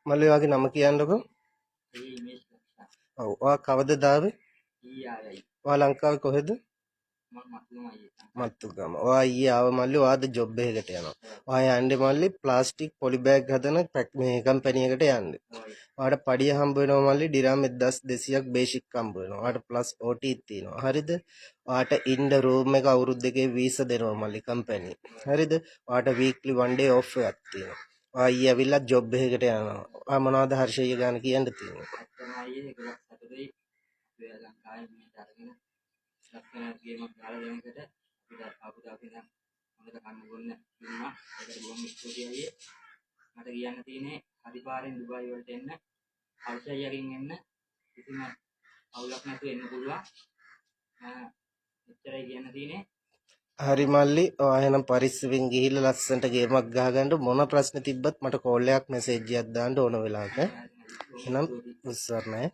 මල්ලි ඔයාගේ නම කියන්නකෝ. ඔව්. ඔයා කවදද ආවේ? ඔයා ලංකාවේ කොහෙද? මත්තුගම. ඔයා ඊයේ ආව මල්ලි. ඔයාද ජොබ් එකකට යනවා. ඔයා යන්නේ මල්ලි ප්ලාස්ටික් පොලි බෑග් හදන මේ කම්පැනි එකට යන්නේ. ඔයාට පඩිය හම්බ වෙනවා මල්ලි ඩිරාම් 1200ක් බේසික් හම්බ වෙනවා. ඔයාට ප්ලස් OT තියෙනවා. හරිද? ඔයාට ඉන්න රූම් එක අවුරුදු දෙකේ වීසා දෙනවා මල්ලි කම්පැනි. හරිද? ඔයාට වීක්ලි 1 day off එකක් තියෙනවා. ඔයා ඊයේ ඇවිල්ලා ජොබ් එකකට යනවා. ඔයා මොනවද හර්ෂය ගාන කියන්න තියෙන්නේ? හරි මල්ලි. ඔයා එහෙනම් පරිස්සමෙන් ගිහිල්ලා ලස්සනට ගේමක් ගහගන්න. මොන ප්‍රශ්න තිබ්බත් මට කෝල් එකක් මැසේජ් එකක් දාන්න ඕන වෙලාවක. එහෙනම් උස්සන්න ඈ.